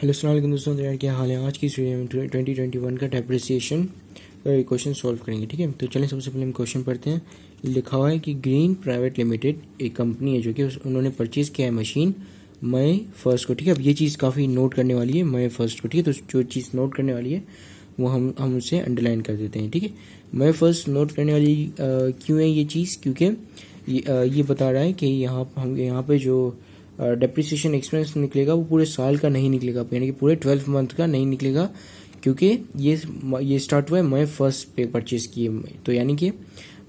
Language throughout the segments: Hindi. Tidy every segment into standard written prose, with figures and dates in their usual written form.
हेलो अस्सलाम वालेकुम दोस्तों, तो यार क्या हाल है। आज की इस वीडियो में 2021 का डेप्रिसिएशन क्वेश्चन सॉल्व करेंगे। ठीक है, तो चलें सबसे पहले हम क्वेश्चन पढ़ते हैं। लिखा हुआ है कि ग्रीन प्राइवेट लिमिटेड एक कंपनी है जो कि उन्होंने परचेज़ किया है मशीन मई 1 को। ठीक है, अब ये चीज़ काफ़ी नोट करने वाली है मई 1 को। ठीक है, तो जो चीज़ नोट करने वाली है वो हम उसे अंडरलाइन कर देते हैं। ठीक है, मई 1 नोट करने वाली क्यों है ये चीज़, क्योंकि ये बता रहा है कि यहाँ पे जो डेप्रिसिएशन एक्सपेंस निकलेगा वो पूरे साल का नहीं निकलेगा, यानी कि पूरे 12 मंथ का नहीं निकलेगा, क्योंकि ये स्टार्ट हुआ है मई 1 पे परचेज किए। तो यानी कि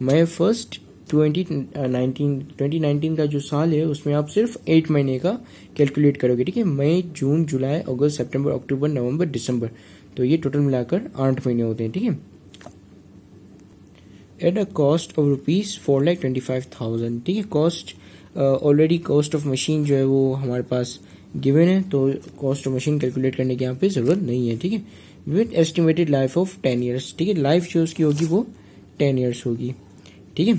मई 1 2019 का जो साल है उसमें आप सिर्फ 8 महीने का कैलकुलेट करोगे। ठीक है, मई, जून, जुलाई, अगस्त, सितंबर, अक्टूबर, नवंबर, दिसंबर, तो ये टोटल मिलाकर 8 महीने होते हैं। ठीक है, एट अ कॉस्ट ऑफ ₹4,25,000। ठीक है, cost already cost of machine जो है वो हमारे पास गिवन है, तो कॉस्ट ऑफ मशीन कैलकुलेट करने की यहाँ पे ज़रूरत नहीं है। ठीक है, with estimated life of 10 years. ठीक है, लाइफ जो उसकी होगी वो 10 ईयर्स होगी। ठीक है,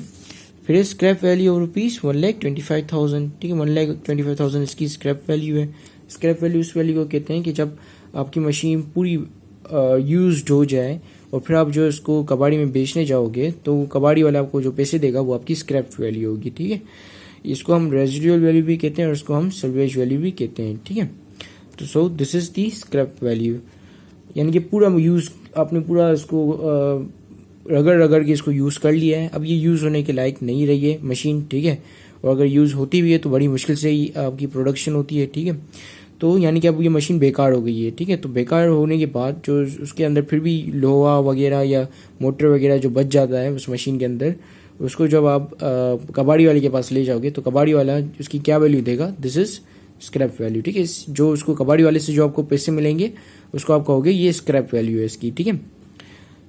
फिर स्क्रैप वैल्यू ऑफ ₹1,25,000। ठीक है, 1,25,000 इसकी स्क्रैप वैल्यू है। स्क्रैप वैल्यू उस वैल्यू को कहते हैं कि जब आपकी मशीन पूरी यूज्ड हो जाए और फिर आप जो इसको कबाड़ी में बेचने जाओगे तो कबाड़ी वाला आपको जो पैसे देगा वो आपकी स्क्रैप वैल्यू होगी। ठीक है, इसको हम रेजिडुअल वैल्यू भी कहते हैं और इसको हम सल्वेज वैल्यू भी कहते हैं। ठीक है, तो so this is the scrap value, यानी कि पूरा यूज आपने पूरा इसको रगड़ रगड़ के इसको यूज कर लिया है, अब ये यूज होने के लायक नहीं रही है मशीन। ठीक है, और अगर यूज होती भी है तो बड़ी मुश्किल से ही आपकी प्रोडक्शन होती है। ठीक है, तो यानी कि अब ये मशीन बेकार हो गई है। ठीक है, तो बेकार होने के बाद जो उसके अंदर फिर भी लोहा वगैरह या मोटर वगैरह जो बच जाता है उस मशीन के अंदर, उसको जब आप कबाड़ी वाले के पास ले जाओगे तो कबाड़ी वाला उसकी क्या वैल्यू देगा, दिस इज स्क्रैप वैल्यू। ठीक है, जो उसको कबाड़ी वाले से जो आपको पैसे मिलेंगे उसको आप कहोगे ये स्क्रैप वैल्यू है इसकी। ठीक है,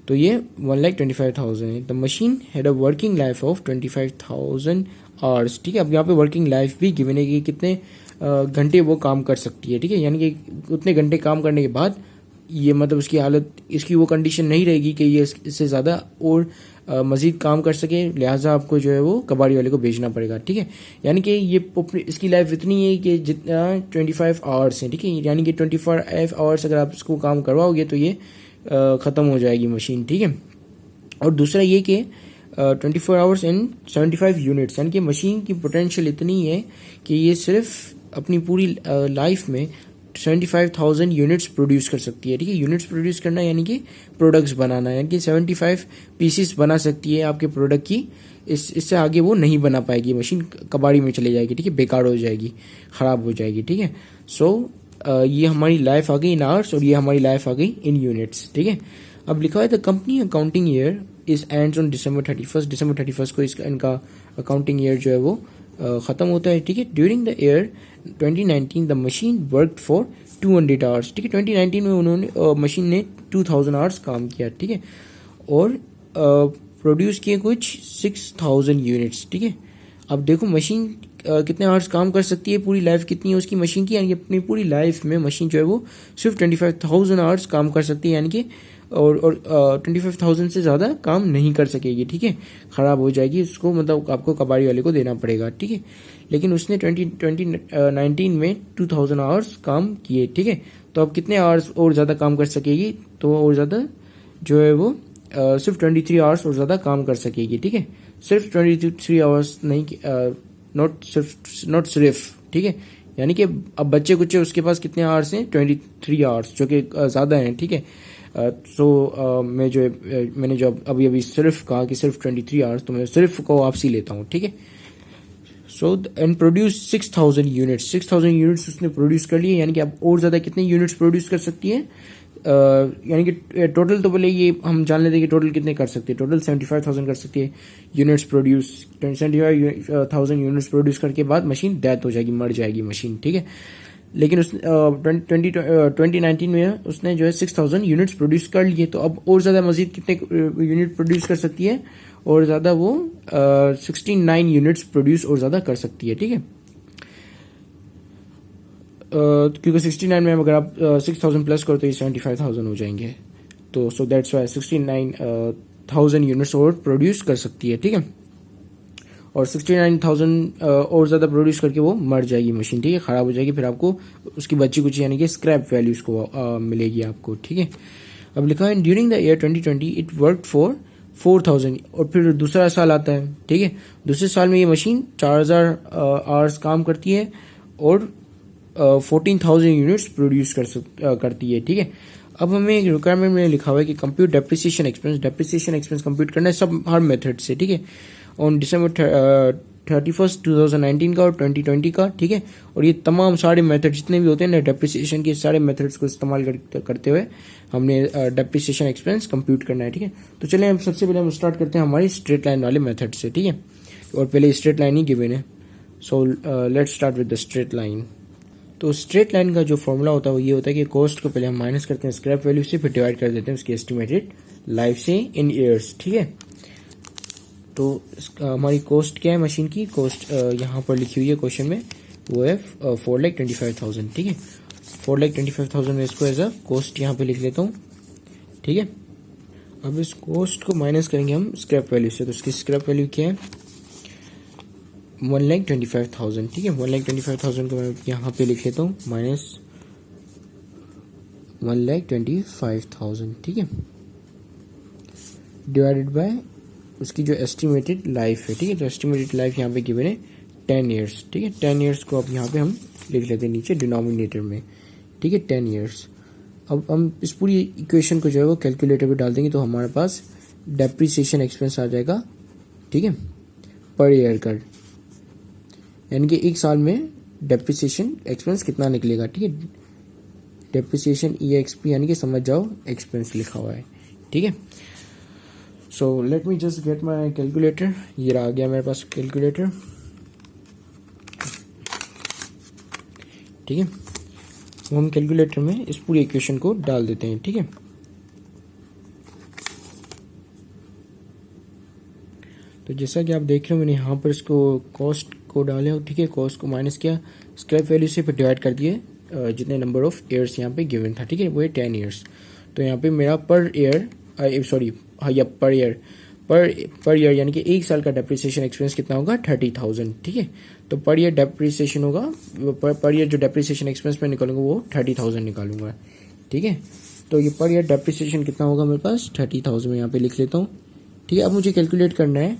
तो ये 1,25,000 है। The machine had a working life of 25,000 hours. ठीक है, अब यहाँ पे वर्किंग लाइफ भी गिवन है कि कितने घंटे वो काम कर सकती है। ठीक है, यानी कि उतने घंटे काम करने के बाद ये मतलब उसकी हालत, इसकी वो कंडीशन नहीं रहेगी कि ये इससे ज़्यादा और मज़ीद काम कर सके, लिहाजा आपको जो है वो कबाड़ी वाले को भेजना पड़ेगा। ठीक है, यानी कि ये इसकी लाइफ इतनी है कि जितना 25 आवर्स हैं। ठीक है, यानी कि 25 आवर्स अगर आप इसको काम करवाओगे तो ये ख़त्म हो जाएगी मशीन। ठीक है, और दूसरा ये कि 24 आवर्स एंड 75 यूनिट्स, यानी कि मशीन की पोटेंशियल इतनी है कि ये सिर्फ अपनी पूरी लाइफ में 75,000 यूनिट्स प्रोड्यूस कर सकती है। ठीक है, यूनिट्स प्रोड्यूस करना यानी कि प्रोडक्ट्स बनाना, यानी कि 75 पीसीस बना सकती है आपके प्रोडक्ट की। इससे आगे वो नहीं बना पाएगी, मशीन कबाड़ी में चले जाएगी। ठीक है, बेकार हो जाएगी, ख़राब हो जाएगी। ठीक है, सो ये हमारी लाइफ आ गई इन आवर्स और ये हमारी लाइफ आ गई इन यूनिट्स। ठीक है, अब लिखा है the company accounting year is ends on December 31। December 31 को इनका अकाउंटिंग ईयर जो है वो ख़त्म होता है। ठीक है, during the year 2019 the machine worked for 200 hours. ठीक है, 2019 में उन्होंने मशीन ने 2000 आवर्स काम किया। ठीक है, और प्रोड्यूस किए कुछ 6000 यूनिट्स। ठीक है, अब देखो मशीन कितने आवर्स काम कर सकती है, पूरी लाइफ कितनी है उसकी मशीन की, यानी कि अपनी पूरी लाइफ में मशीन जो है वो सिर्फ 25,000 आवर्स काम कर सकती है, यानी कि और 25,000 से ज़्यादा काम नहीं कर सकेगी। ठीक है, ख़राब हो जाएगी, उसको मतलब आपको कबाड़ी वाले को देना पड़ेगा। ठीक है, लेकिन उसने 2019 में 2000 आवर्स काम किए। ठीक है, तो अब कितने आवर्स और ज़्यादा काम कर सकेगी, तो और ज़्यादा जो है वो सिर्फ 23 आवर्स और ज़्यादा काम कर सकेगी। ठीक है, सिर्फ 23 आवर्स नहीं, नॉट सिर्फ। ठीक है, यानी कि अब बच्चे कुच्चे उसके पास कितने आवर्स हैं, 23 आवर्स, जो कि ज़्यादा हैं। ठीक है, मैंने जो अभी सिर्फ कहा कि सिर्फ 23 आवर्स, तो मैं सिर्फ को आपसी लेता हूँ। ठीक है, so and produce 6000 units. 6000 units उसने प्रोड्यूस कर लिए, यानी कि अब और ज़्यादा कितने यूनिट्स प्रोड्यूस कर सकती है, यानी कि टोटल तो बोले ये हम जान लेते हैं कि टोटल कितने कर सकती है, टोटल 75,000 कर सकती है यूनिट्स प्रोड्यूस। 75,000 यूनिट्स प्रोड्यूस करके बाद मशीन डेथ हो जाएगी, मर जाएगी मशीन। ठीक है, लेकिन उस 2019 में उसने जो है 6000 यूनिट्स प्रोड्यूस कर लिए, तो अब और ज़्यादा मजीद कितने यूनिट प्रोड्यूस कर सकती है, और ज़्यादा वो 69 यूनिट्स प्रोड्यूस और ज़्यादा कर सकती है। ठीक है, क्योंकि 69 में अगर आप 6000 प्लस करो तो ये 75,000 हो जाएंगे, तो सो दैट्स वाई 69,000 यूनिट्स और प्रोड्यूस कर सकती है। ठीक है, और 69,000 और ज़्यादा प्रोड्यूस करके वो मर जाएगी मशीन, ठीक है, ख़राब हो जाएगी, फिर आपको उसकी बची कुछ यानी कि स्क्रैप वैल्यू उसको मिलेगी आपको, ठीक है। अब लिखा है during the year 2020 it work for 4,000, और फिर दूसरा साल आता है, ठीक है, दूसरे साल में ये मशीन 4,000 आवर्स काम करती है और 14,000 यूनिट्स प्रोड्यूस करती है, ठीक है। अब हमें एक रिक्वायरमेंट में लिखा हुआ है कि कंप्यूट डेप्रिसिएशन एक्सपेंस कंप्यूट करना है सब हर मेथड से, ठीक है, ऑन December 31st 2019 का और 2020 का, ठीक है। और ये तमाम सारे मेथड जितने भी होते हैं ना डेप्रिसिएशन के, सारे मेथड्स को इस्तेमाल करते हुए हमने डेप्रिसिएशन एक्सपेंस कंप्यूट करना है, ठीक है। तो चलिए अब सबसे पहले हम स्टार्ट करते हैं हमारी स्ट्रेट लाइन वाले मेथड से, ठीक है, और पहले स्ट्रेट लाइन ही गिवन है। So let's start with the straight line. तो स्ट्रेट लाइन का जो फॉर्मूला होता है वो ये होता है कि कॉस्ट को पहले हम माइनस करते हैं स्क्रैप वैल्यू से, फिर डिवाइड कर देते हैं उसकी एस्टिमेटेड लाइफ से इन ईयर्स, ठीक है। तो हमारी कॉस्ट क्या है, मशीन की कॉस्ट यहाँ पर लिखी हुई है क्वेश्चन में, वो है 4,25,000, ठीक है। 4,25,000 में इसको एज अ कॉस्ट यहाँ पे लिख लेता हूँ, ठीक है। अब इस कॉस्ट को माइनस करेंगे हम स्क्रैप वैल्यू से, तो उसकी स्क्रैप वैल्यू क्या है 1,25,000, ठीक है। 1,25,000 को मैं यहाँ पे लिख लेता हूँ माइनस 1,25,000, ठीक है, डिवाइडेड बाय उसकी जो एस्टिमेटेड लाइफ है, ठीक है। तो एस्टिमेटेड लाइफ यहाँ पे गिवन है 10 ईयर्स, ठीक है। 10 ईयर्स को अब यहाँ पे हम लिख लेते हैं नीचे डिनोमिनेटर में, ठीक है, 10 ईयर्स। अब हम इस पूरी इक्वेशन को जो है वो कैलकुलेटर पे डाल देंगे, तो हमारे पास डेप्रिसिएशन एक्सपेंस आ जाएगा, ठीक है, पर ईयर का, यानी कि एक साल में डेप्रिसिएशन एक्सपेंस कितना निकलेगा, ठीक है। डेप्रिसिएशन EXP यानी कि समझ जाओ एक्सपेंस लिखा हुआ है, ठीक है। So let me just get my calculator, ये आ गया मेरे पास कैलकुलेटर, ठीक है। तो हम कैलकुलेटर में इस पूरी इक्वेशन को डाल देते हैं, ठीक है। तो जैसा कि आप देख रहे हो मैंने यहाँ पर इसको कॉस्ट को डाले, ठीक है, कॉस्ट को माइनस किया स्क्रैप वैल्यू से, फिर डिवाइड कर दिए जितने नंबर ऑफ ईयर्स यहाँ पे गिवन था, ठीक है, वो है 10 ईयर्स। तो यहाँ पे मेरा पर ईयर पर ईयर यानी कि एक साल का डेप्रिसिएशन एक्सपेंस कितना होगा 30,000, ठीक है। तो पर ईयर डेप्रिसिएशन होगा, पर ईयर जो डेप्रिसिएशन एक्सपेंस में निकालूंगा वो 30,000 निकालूंगा, ठीक है। तो ये पर ईयर डेप्रिसिएशन कितना होगा मेरे पास 30,000 में यहाँ पे लिख लेता हूँ, ठीक है। अब मुझे कैलकुलेट करना है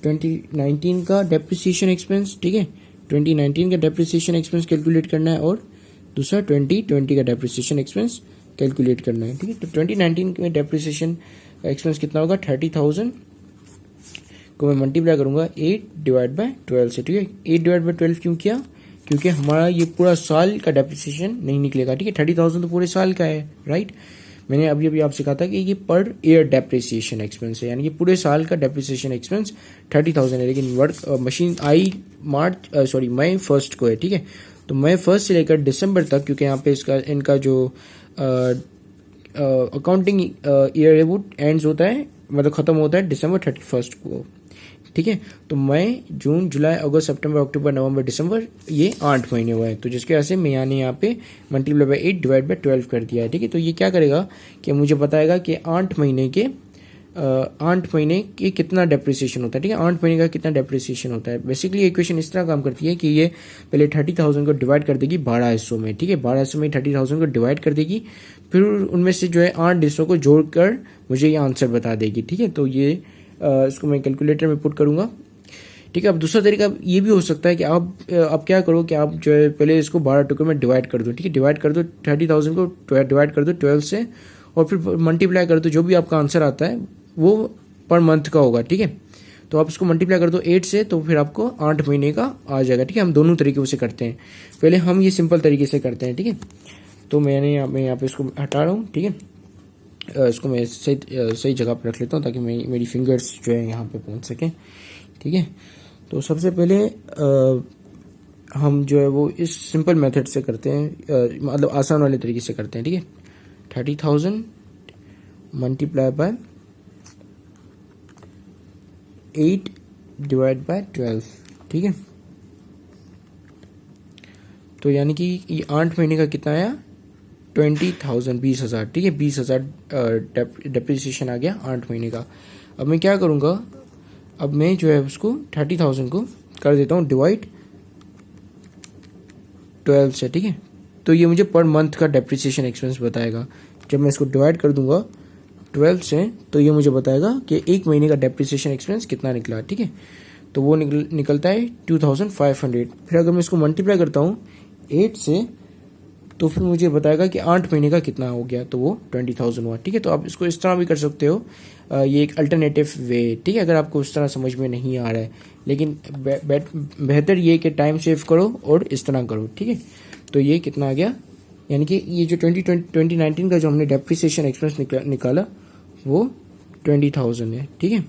2019 का डेप्रिसिएशन एक्सपेंस, ठीक है, 2019 का डेप्रिसिएशन एक्सपेंस कैलकुलेट करना है, और दूसरा 2020 का डेप्रिसिएशन एक्सपेंस कैलकुलेट करना है, ठीक है। तो 2019 में डेप्रिसिएशन एक्सपेंस कितना होगा 30,000 को मैं मल्टीप्लाई करूंगा 8/12 से, ठीक है। 8/12 क्यों किया, क्योंकि हमारा ये पूरा साल का डेप्रिसिएशन नहीं निकलेगा, ठीक है। 30,000 तो पूरे साल का है, राइट। मैंने अभी आपसे कहा था कि ये पर ईयर डेप्रिसिएशन एक्सपेंस है, यानी कि पूरे साल का डेप्रिसिएशन एक्सपेंस 30,000 है, लेकिन मशीन आई मई 1 को है, ठीक है। तो मई 1 से लेकर दिसंबर तक, क्योंकि यहाँ पे इनका जो अकाउंटिंग ईयर है वो एंड्स होता है, मतलब खत्म होता है December 31 को, ठीक है। तो मई, जून, जुलाई, अगस्त, सितंबर, अक्टूबर, नवंबर, दिसंबर, ये 8 महीने हुए हैं। तो जिसके वजह से मैंने यहाँ पे मल्टीप्लाई बाय 8/12 कर दिया है, ठीक है। तो ये क्या करेगा कि मुझे बताएगा कि 8 महीने के कितना डेप्रिसिएशन होता है, ठीक है, 8 महीने का कितना डेप्रिसिएशन होता है। बेसिकली इक्वेशन इस तरह काम करती है कि ये पहले 30,000 को डिवाइड कर देगी 12 हिस्सों में, ठीक है, 12 हिस्सों में 30,000 को डिवाइड कर देगी, फिर उनमें से जो है 8 हिस्सों को जोड़कर मुझे ये आंसर बता देगी, ठीक है। तो ये इसको मैं कैलकुलेटर में पुट करूंगा, ठीक है। अब दूसरा तरीका ये भी हो सकता है कि आप क्या करो कि आप जो है पहले इसको 12 टुकड़ों में डिवाइड कर दो, ठीक है, डिवाइड कर दो 30,000 को डिवाइड कर दो 12 से, और फिर मल्टीप्लाई कर दो, जो भी आपका आंसर आता है वो पर मंथ का होगा, ठीक है। तो आप इसको मल्टीप्लाई कर दो 8 से, तो फिर आपको 8 महीने का आ जाएगा, ठीक है। हम दोनों तरीके से करते हैं, पहले हम ये सिंपल तरीके से करते हैं, ठीक है। तो मैं यहाँ पे इसको हटा रहा हूँ, ठीक है। इसको मैं सही जगह पर रख लेता हूँ ताकि मेरी फिंगर्स जो है यहाँ पे पहुँच सकें, ठीक है। तो सबसे पहले हम जो है वो इस सिंपल मेथड से करते हैं, मतलब आसान वाले तरीके से करते हैं, ठीक है। 30,000 मल्टीप्लाई बाय 8/12, ठीक है। तो यानी कि ये 8 महीने का कितना आया 20,000, 20,000, ठीक है, 20,000 डेप्रिसिएशन आ गया 8 महीने का। अब मैं क्या करूँगा अब मैं जो है उसको 30,000 को कर देता हूँ डिवाइड 12 से, ठीक है। तो ये मुझे पर मंथ का डेप्रिसिएशन एक्सपेंस बताएगा। जब मैं इसको डिवाइड कर दूंगा 12 से तो ये मुझे बताएगा कि एक महीने का डेप्रिसिएशन एक्सपेंस कितना निकला, ठीक है। तो वो निकलता है 2500। फिर अगर मैं इसको मल्टीप्लाई करता हूँ 8 से तो फिर मुझे बताएगा कि 8 महीने का कितना हो गया, तो वो 20,000 हुआ, ठीक है। तो आप इसको इस तरह भी कर सकते हो, ये एक अल्टरनेटिव वे, ठीक है, अगर आपको उस तरह समझ में नहीं आ रहा है। लेकिन बेहतर ये कि टाइम सेव करो और इस तरह करो, ठीक है। तो ये कितना आ गया, यानी कि ये जो 2019 का जो हमने डेप्रिसिएशन एक्सपेंस निकाला वो 20,000 है, ठीक है।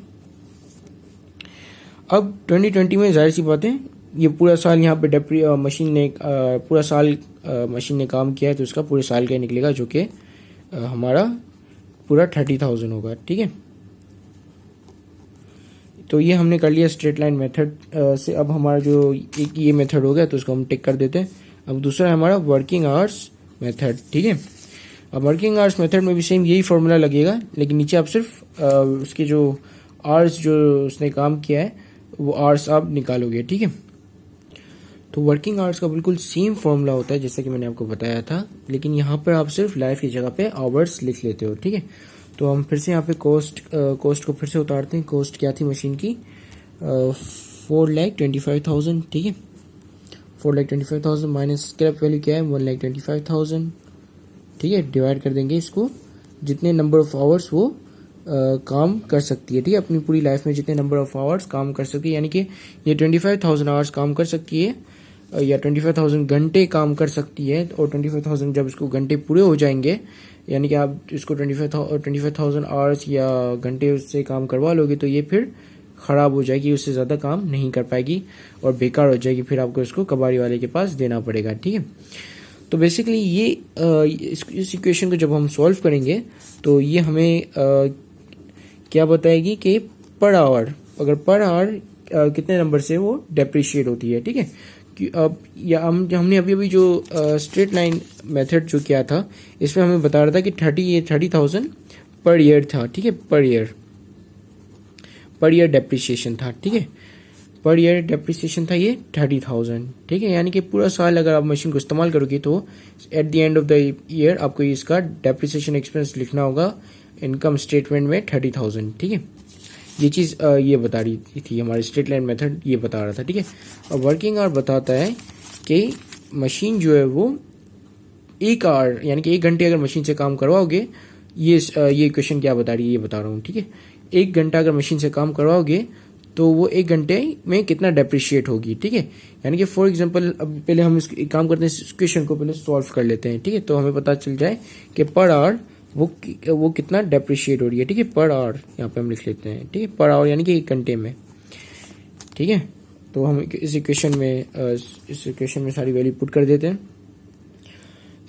अब 2020 में जाहिर सी बात है ये पूरा साल यहाँ पे मशीन ने पूरा साल मशीन ने काम किया है, तो इसका पूरे साल का ही निकलेगा, जो कि हमारा पूरा 30,000 होगा, ठीक है। तो ये हमने कर लिया स्ट्रेट लाइन मेथड से। अब हमारा जो एक ये मेथड हो गया तो उसको हम टिक कर देते हैं। अब दूसरा है हमारा वर्किंग आवर्स मेथड, ठीक है। अब वर्किंग आवर्स मेथड में भी सेम यही फॉर्मूला लगेगा, लेकिन नीचे आप सिर्फ उसके जो आवर्स जो उसने काम किया है वो आवर्स आप निकालोगे, ठीक है। तो वर्किंग आवर्स का बिल्कुल सेम फॉर्मूला होता है जैसा कि मैंने आपको बताया था, लेकिन यहाँ पर आप सिर्फ लाइफ की जगह पे आवर्स लिख लेते हो, ठीक है। तो हम फिर से यहाँ पे कॉस्ट को फिर से उतारते हैं। कॉस्ट क्या थी मशीन की, 4,25,000, ठीक है। 4,25,000 माइनस स्क्रैप वैल्यू क्या है, 1,25,000, ठीक है। डिवाइड कर देंगे इसको जितने नंबर ऑफ आवर्स वो काम कर सकती है, ठीक है, अपनी पूरी लाइफ में जितने नंबर ऑफ आवर्स काम कर सकती है, यानी कि ये 25,000 आवर्स काम कर सकती है या 25,000 घंटे काम कर सकती है। और 25,000 जब इसको घंटे पूरे हो जाएंगे, यानी कि आप इसको 25,000 आवर्स या घंटे उससे काम करवा लोगे तो ये फिर ख़राब हो जाएगी, उससे ज़्यादा काम नहीं कर पाएगी और बेकार हो जाएगी, फिर आपको इसको कबाड़ी वाले के पास देना पड़ेगा, ठीक है। तो बेसिकली ये इस इक्वेशन को जब हम सॉल्व करेंगे तो ये हमें क्या बताएगी कि पर आवर, अगर पर आवर कितने नंबर से वो डेप्रिशिएट होती है, ठीक है। अब या हमने अभी जो स्ट्रेट लाइन मेथड जो किया था इसमें हमें बता रहा था कि 30,000 पर ईयर था, ठीक है। पर ईयर डेप्रिसिएशन था, ठीक है। पर ईयर डेप्रिसिएशन था ये 30,000, ठीक है। यानी कि पूरा साल अगर आप मशीन को इस्तेमाल करोगे तो at the end of the year आपको इसका डेप्रिसिएशन एक्सपेंस लिखना होगा इनकम स्टेटमेंट में 30,000, ठीक है। ये चीज़ ये बता रही थी हमारी स्ट्रेट लाइन मेथड, ये बता रहा था, ठीक है। अब वर्किंग आवर बताता है कि मशीन जो है वो 1 आवर यानी कि 1 घंटे अगर मशीन से काम करवाओगे, ये इक्वेशन क्या बता रही है ये बता रहा हूँ, ठीक है। 1 घंटा अगर मशीन से काम करवाओगे तो वो 1 घंटे में कितना डेप्रिशिएट होगी, ठीक है। यानी कि फॉर एग्जांपल अब पहले हम इस काम करते हैं, इस इक्वेशन को पहले सॉल्व कर लेते हैं, ठीक है। तो हमें पता चल जाए कि पर आवर वो कितना डेप्रिशिएट हो रही है, ठीक है। पर आवर यहाँ पे हम लिख लेते हैं, ठीक है। पर आवर यानी कि 1 घंटे में, ठीक है। तो हम इस इक्वेशन में सारी वैल्यू पुट कर देते हैं।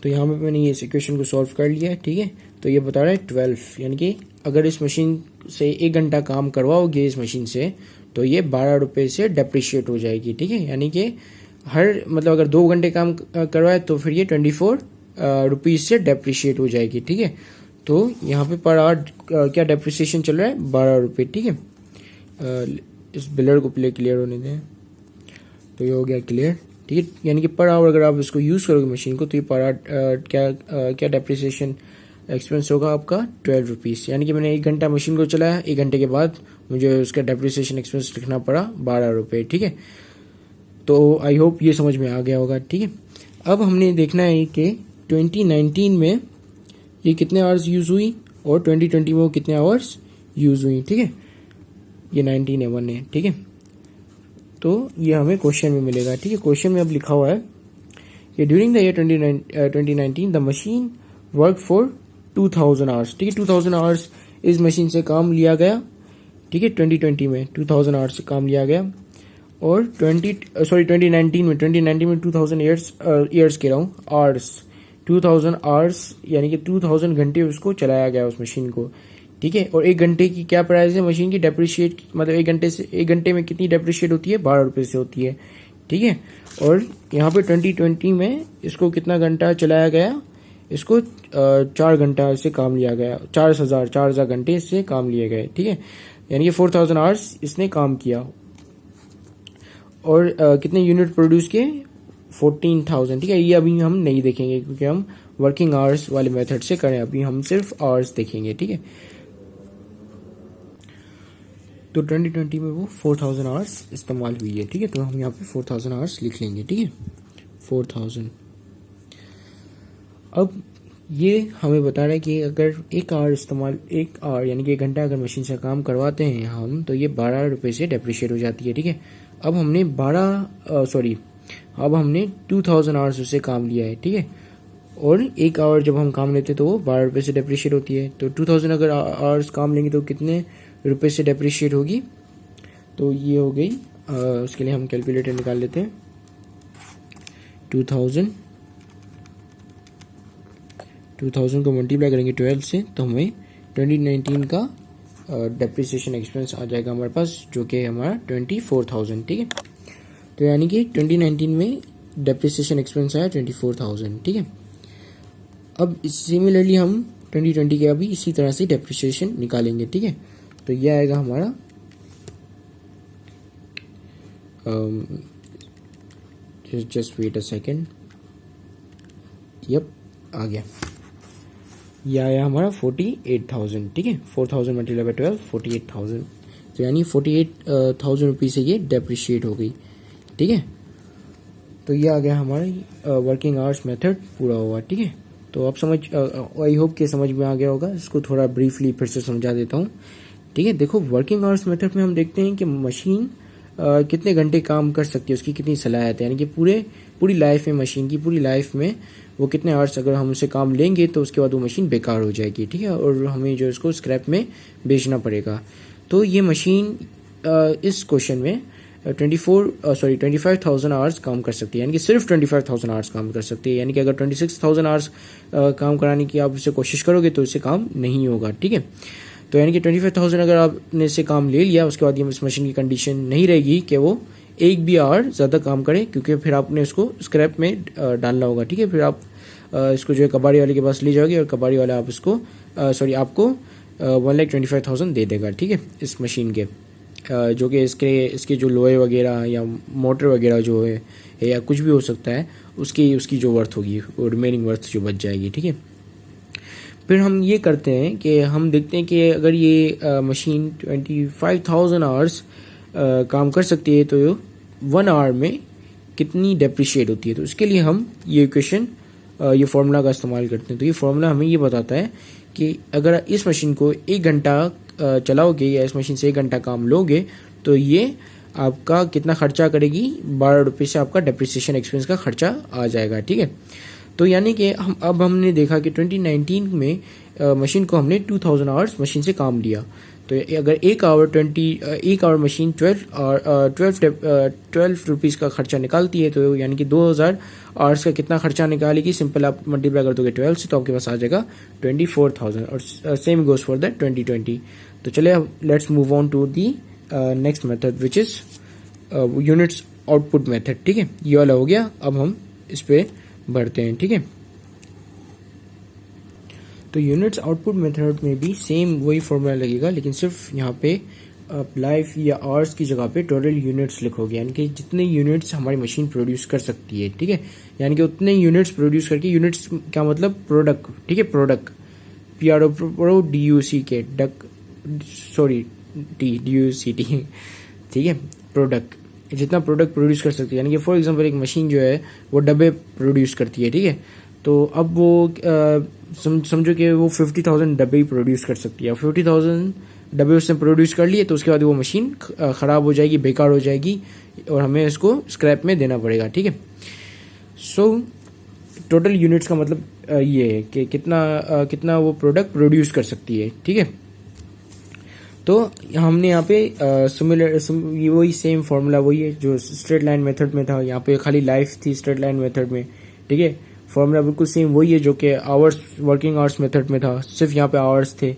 तो यहाँ पे मैंने ये इस इक्वेशन को सॉल्व कर लिया है, ठीक है। तो ये बता रहा है 12, यानी कि अगर इस मशीन से 1 घंटा काम करवाओगे इस मशीन से तो ये 12 रुपये से डेप्रिशिएट हो जाएगी, ठीक है। यानी कि हर मतलब अगर 2 घंटे काम करवाए तो फिर ये 24 रुपीज़ से डेप्रिशिएट हो जाएगी, ठीक है। तो यहाँ पे पर आवर क्या डेप्रिसिएशन चल रहा है, 12 रुपये, ठीक है। इस बिलर को प्ले क्लियर होने दें, तो ये हो गया क्लियर, ठीक है। यानी कि पर आवर अगर आप इसको यूज़ करोगे मशीन को तो ये पर आवर क्या डेप्रिसिएशन एक्सपेंस होगा आपका 12 रुपीज़। यानी कि मैंने 1 घंटा मशीन को चलाया, 1 घंटे के बाद मुझे उसका डेप्रिसिएशन एक्सपेंस लिखना पड़ा 12 रुपये, ठीक है। तो आई होप ये समझ में आ गया होगा, ठीक है। अब हमने देखना है कि 2019 में ये कितने आवर्स यूज़ हुई और 2020 में वो कितने आवर्स यूज़ हुई, ठीक है। ये 19 है, 1 है, ठीक है। तो ये हमें क्वेश्चन में मिलेगा, ठीक है। क्वेश्चन में अब लिखा हुआ है कि during the year 2019 the machine work for 2000 hours, ठीक है। 2000 आवर्स इस मशीन से काम लिया गया, ठीक है। 2020 में 2000 आवर्स से काम लिया गया और 2019 में 2000 ईयर्स कह रहा हूँ, आवर्स 2000 आवर्स यानी कि 2000 घंटे उसको चलाया गया उस मशीन को, ठीक है। और 1 घंटे की क्या प्राइस है मशीन की, डेप्रिशिएट मतलब 1 घंटे में कितनी डेप्रिशिएट होती है, 12 रुपये से होती है, ठीक है। और यहाँ पे 2020 में इसको कितना घंटा चलाया गया, इसको 4 घंटा से काम लिया गया, 4,000 घंटे से काम लिए गए, ठीक है। यानी कि 4000 आवर्स इसने काम किया। और कितने यूनिट प्रोड्यूस किए? 14,000। ठीक है, ये अभी हम नहीं देखेंगे क्योंकि हम वर्किंग आवर्स वाले मेथड से करें, अभी हम सिर्फ आवर्स देखेंगे। ठीक है, तो 2020 में वो 4000 आवर्स इस्तेमाल हुई है। ठीक है, तो हम यहाँ पे 4000 आवर्स लिख लेंगे। ठीक है, 4000। अब ये हमें बता रहा है कि अगर एक आवर यानी कि 1 घंटा अगर मशीन से काम करवाते हैं हम, तो ये 12 रुपये से डेप्रिशिएट हो जाती है। ठीक है, अब हमने 2000 आवर्स उससे काम लिया है। ठीक है, और 1 आवर जब हम काम लेते हैं तो वो 12 रुपये से डेप्रिशिएट होती है। तो 2000 अगर आवर्स काम लेंगे तो कितने रुपये से डेप्रिशिएट होगी? तो ये हो गई, उसके लिए हम कैलकुलेटर निकाल लेते हैं। 2000 को मल्टीप्लाई करेंगे 12 से, तो हमें 2019 का डेप्रिसिएशन एक्सपेंस आ जाएगा हमारे पास, जो कि हमारा 24,000। ठीक है, तो यानी कि 2019 में डेप्रिसिएशन एक्सपेंस आया 24,000। ठीक है, अब सिमिलरली हम 2020 के अभी इसी तरह से डेप्रिसिएशन निकालेंगे। ठीक है, तो यह आएगा हमारा just wait a second. Yup, आ गया, यह आया हमारा 48,000। ठीक है, 4000 मल्टीप्लाई बाय 12, 48,000। तो यानी 48,000 रुपीज़ से ये डेप्रिशिएट हो गई। ठीक है, तो ये आ गया हमारा वर्किंग आवर्स मेथड पूरा हुआ। ठीक है, तो आप आई होप कि समझ में आ गया होगा। इसको थोड़ा ब्रीफली फिर से समझा देता हूँ। ठीक है, देखो वर्किंग आवर्स मेथड में हम देखते हैं कि मशीन कितने घंटे काम कर सकती है, उसकी कितनी सलाहियत है, यानी कि पूरी लाइफ में, मशीन की पूरी लाइफ में वो कितने आवर्स अगर हम उसे काम लेंगे तो उसके बाद वो मशीन बेकार हो जाएगी। ठीक है, और हमें जो इसको स्क्रैप में बेचना पड़ेगा। तो ये मशीन इस क्वेश्चन में 25,000 आवर्स काम कर सकती है, यानी कि सिर्फ 25,000 आवर्स काम कर सकती है। यानी कि अगर 26,000 आवर्स काम कराने की आप इसे कोशिश करोगे तो इससे काम नहीं होगा। ठीक है, तो यानी कि 25,000 अगर आपने इससे काम ले लिया, उसके बाद ये इस मशीन की कंडीशन नहीं रहेगी कि वो एक भी आवर ज़्यादा काम करे, क्योंकि फिर आपने उसको स्क्रैप में डालना होगा। ठीक है, फिर आप इसको जो है कबाड़ी वाले के पास ले जाओगे और कबाड़ी वाला आपको 1,25,000 दे देगा। ठीक है, इस मशीन के जो कि इसके जो लोहे वगैरह या मोटर वगैरह जो है या कुछ भी हो सकता है, उसकी जो वर्थ होगी वो रिमेनिंग वर्थ जो बच जाएगी। ठीक है, फिर हम ये करते हैं कि हम देखते हैं कि अगर ये मशीन 25,000 आवर्स काम कर सकती है तो 1 आवर में कितनी डेप्रिशिएट होती है। तो इसके लिए हम ये इक्वेशन, ये फार्मूला का इस्तेमाल करते हैं। तो ये फार्मूला हमें ये बताता है कि अगर इस मशीन को 1 घंटा चलाओगे या इस मशीन से 1 घंटा काम लोगे तो ये आपका कितना खर्चा करेगी? 12 रुपये से आपका डेप्रिसिएशन एक्सपेंस का खर्चा आ जाएगा। ठीक है, तो यानी कि हमने देखा कि 2019 में मशीन को हमने 2000 आवर्स मशीन से काम लिया। तो अगर एक आवर मशीन 12 रुपीज़ का खर्चा निकालती है, तो यानी कि 2000 आवर्स का कितना खर्चा निकालेगी? सिंपल आप मल्टीप्लाई कर दोगे 12 से तो आपके पास आ जाएगा 24,000। और सेम गोज फॉर द 2020। तो चलिए अब let's move on to the next method which is units output method. ठीक है, ये वाला हो गया। अब हम इस पे बढ़ते हैं। ठीक है, तो यूनिट्स आउटपुट मेथड में भी सेम वही फॉर्मूला लगेगा, लेकिन सिर्फ यहाँ पे आप लाइफ या आवर्स की जगह पे टोटल यूनिट्स लिखोगे, यानी कि जितने यूनिट्स हमारी मशीन प्रोड्यूस कर सकती है। ठीक है, यानी कि उतने यूनिट्स प्रोड्यूस करके, यूनिट्स क्या मतलब? प्रोडक्ट। ठीक है, प्रोडक्ट PRODUCK DUCT। ठीक है, प्रोडक्ट, जितना प्रोडक्ट प्रोड्यूस कर सकती है। यानी कि फॉर एग्जांपल एक मशीन जो है वो डब्बे प्रोड्यूस करती है। ठीक है, तो अब वो समझो कि वो 50,000 डब्बे ही प्रोड्यूस कर सकती है। 50,000 डब्बे उसने प्रोड्यूस कर लिए तो उसके बाद वो मशीन ख़राब हो जाएगी, बेकार हो जाएगी और हमें इसको स्क्रैप में देना पड़ेगा। ठीक है, सो टोटल यूनिट्स का मतलब ये है कि कितना वो प्रोडक्ट प्रोड्यूस कर सकती है। ठीक है, तो हमने यहाँ पे वही सेम फार्मूला वही है जो स्ट्रेट लाइन मेथड में था। यहाँ पे खाली लाइफ थी स्ट्रेट लाइन मेथड में। ठीक है, फार्मूला बिल्कुल सेम वही है जो कि आवर्स वर्किंग आवर्स मेथड में था, सिर्फ यहाँ पे आवर्स थे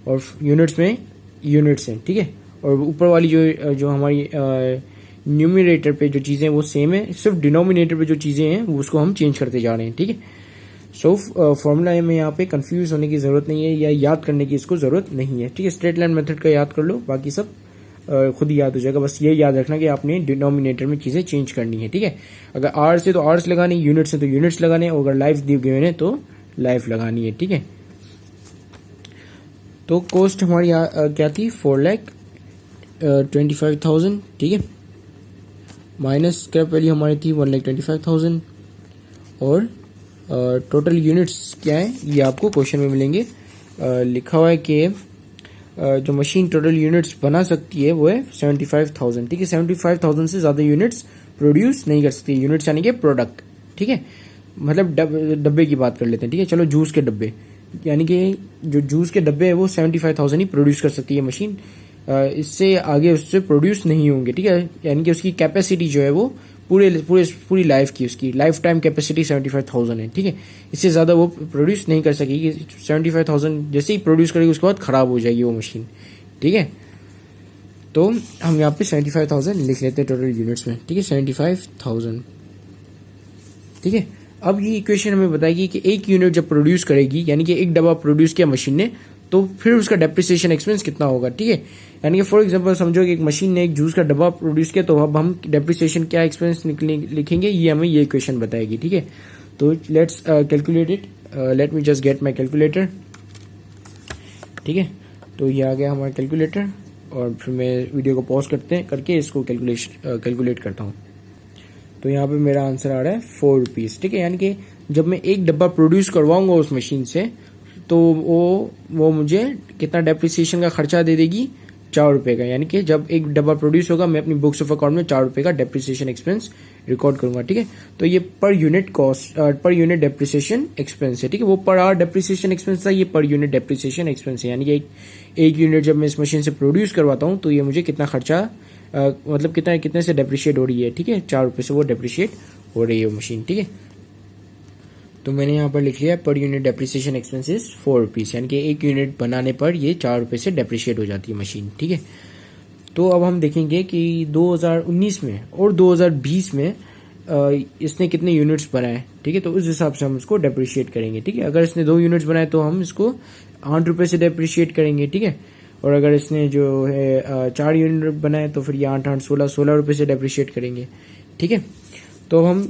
और यूनिट्स में यूनिट्स हैं। ठीक है, और ऊपर वाली जो हमारी न्यूमरेटर पे जो चीज़ें वो सेम है, सिर्फ डिनोमिनेटर पे जो चीज़ें हैं वो उसको हम चेंज करते जा रहे हैं। ठीक है, सो फॉर्मूला में यहाँ पे कंफ्यूज होने की ज़रूरत नहीं है या याद करने की इसको ज़रूरत नहीं है, ठीक है। स्ट्रेट लाइन मेथड का याद कर लो, बाकी सब खुद ही याद हो जाएगा। बस ये याद रखना कि आपने डिनोमिनेटर में चीज़ें चेंज करनी है, ठीक है। अगर आर से तो आर्स लगाने, यूनिट से तो यूनिट्स लगाने, और अगर लाइफ दी गई है तो लाइफ लगानी है, ठीक है। तो कॉस्ट हमारी क्या थी, 4,25,000, ठीक है। माइनस स्क्रैप वैल्यू हमारी थी 1,25,000 और टोटल यूनिट्स क्या है ये आपको क्वेश्चन में मिलेंगे। लिखा हुआ है कि जो मशीन टोटल यूनिट्स बना सकती है वो है 75,000, ठीक है। 75,000 से ज़्यादा यूनिट्स प्रोड्यूस नहीं कर सकती, यूनिट्स यानी कि प्रोडक्ट, ठीक है। मतलब डब्बे की बात कर लेते हैं, ठीक है। चलो जूस के डब्बे, यानी कि जो जूस के डब्बे है वो 75,000 ही प्रोड्यूस कर सकती है मशीन, इससे आगे उससे प्रोड्यूस नहीं होंगे, ठीक है। यानी कि उसकी कैपेसिटी जो है वो पूरी लाइफ की, उसकी लाइफ टाइम कैपेसिटी 75,000 है, ठीक है। इससे ज़्यादा वो प्रोड्यूस नहीं कर सकेगी। 75,000 जैसे ही प्रोड्यूस करेगी उसके बाद ख़राब हो जाएगी वो मशीन, ठीक है। तो हम यहाँ पे 75,000 लिख लेते हैं टोटल यूनिट्स में, ठीक है। 75,000, ठीक है। अब ये इक्वेशन हमें बताएगी कि एक यूनिट जब प्रोड्यूस करेगी, यानी कि एक डब्बा प्रोड्यूस किया मशीन ने, तो फिर उसका डेप्रिसिएशन एक्सपेंस कितना होगा, ठीक है। यानी कि फॉर एग्जांपल समझो कि एक मशीन ने एक जूस का डब्बा प्रोड्यूस किया, तो अब हम डेप्रिसिएशन क्या एक्सपेंस लिखेंगे, ये हमें ये इक्वेशन बताएगी, ठीक है। तो let's calculate it, let me just get my calculator, ठीक है। तो ये आ गया हमारा कैलकुलेटर, और फिर मैं वीडियो को पॉज करके इसको कैलकुलेट करता हूँ। तो यहाँ पे मेरा आंसर आ रहा है 4 रुपीज़, ठीक है। यानी कि जब मैं एक डब्बा प्रोड्यूस करवाऊंगा उस मशीन से, तो वो मुझे कितना डेप्रिसिएशन का खर्चा दे देगी, 4 रुपये का। यानी कि जब एक डब्बा प्रोड्यूस होगा, मैं अपनी बुक्स ऑफ अकाउंट में 4 रुपये का डेप्रिसिएशन एक्सपेंस रिकॉर्ड करूंगा, ठीक है। तो ये per unit cost, per unit depreciation expense है, ठीक है। वो पर आवर डेप्रिसिएशन एक्सपेंस था, ये पर यूनिट डेप्रिसिएशन एक्सपेंस है। यानी कि एक यूनिट जब मैं इस मशीन से प्रोड्यूस करवाता हूँ तो ये मुझे कितना खर्चा, मतलब कितने से डेप्रिशिएट हो रही है, ठीक है। 4 रुपये से वो डेप्रिशिएट हो रही है वो मशीन, ठीक है। तो मैंने यहाँ पर लिख लिया per unit depreciation expenses 4 rupees, यानी कि एक यूनिट बनाने पर ये 4 रुपये से डेप्रिशिएट हो जाती है मशीन, ठीक है। तो अब हम देखेंगे कि 2019 में और 2020 में इसने कितने यूनिट्स बनाए, ठीक है। तो उस हिसाब से हम इसको डेप्रिशिएट करेंगे, ठीक है। अगर इसने 2 यूनिट्स बनाए तो हम इसको 8 रुपये से डेप्रिशिएट करेंगे, ठीक है। और अगर इसने जो है 4 यूनिट बनाए तो फिर ये 8 8 16 रुपये से डेप्रिशिएट करेंगे, ठीक है। तो हम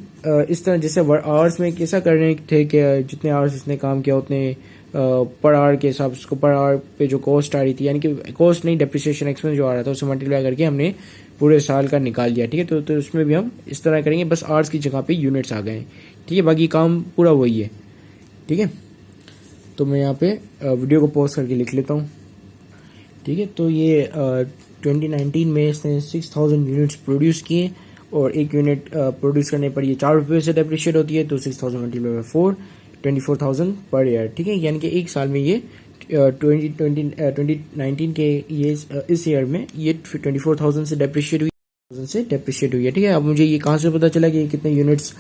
इस तरह जैसे आवर्स में कैसा कर रहे थे कि जितने आवर्स इसने काम किया उतने पर आवर के हिसाब से, पर आवर पे जो कॉस्ट आ रही थी, यानी कि कॉस्ट नहीं डेप्रिसिएशन एक्सपेंस जो आ रहा था, उसे मल्टीप्लाई करके हमने पूरे साल का निकाल लिया, ठीक है। तो उसमें भी हम इस तरह करेंगे, बस आवर्स की जगह पे यूनिट्स आ गए, ठीक है। बाकी काम पूरा वही है, ठीक है। तो मैं यहाँ पे वीडियो को पॉज करके लिख लेता हूँ, ठीक है। तो ये 2019 में इसने 6,000 यूनिट्स प्रोड्यूस किए, और एक यूनिट प्रोड्यूस करने पर ये 4 रुपये से डेप्रिशिएट होती है। तो 6,000 मल्टीप्लाई बाय 4, 24,000 पर ईयर, ठीक है। यानी कि एक साल में ये 2019 के ये इस ईयर में ये 24,000 से डेप्रिशिएट हुई, ठीक है। अब मुझे ये कहाँ से पता चला कि कितने यूनिट्स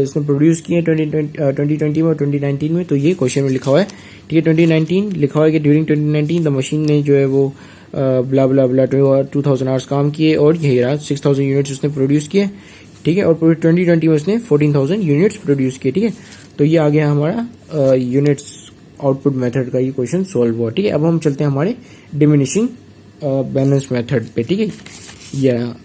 इसने प्रोड्यूस किए 2020 में और 2019 में, तो ये क्वेश्चन में लिखा हुआ है, ठीक है। 2019 लिखा हुआ है कि ड्यूरिंग 2019 द मशीन ने जो है वो ब्ला ब्ला ब्ला 2000 आवर्स काम किए, और यही रहा 6,000 यूनिट्स उसने प्रोड्यूस किए, ठीक है। और पूरे 2020 में उसने 14,000 यूनिट्स प्रोड्यूस किए, ठीक है। तो ये आ गया हमारा यूनिट्स आउटपुट मेथड का ये क्वेश्चन सॉल्व हुआ, ठीक है। अब हम चलते हैं हमारे डिमिनिशिंग बैलेंस मेथड पे, ठीक है। या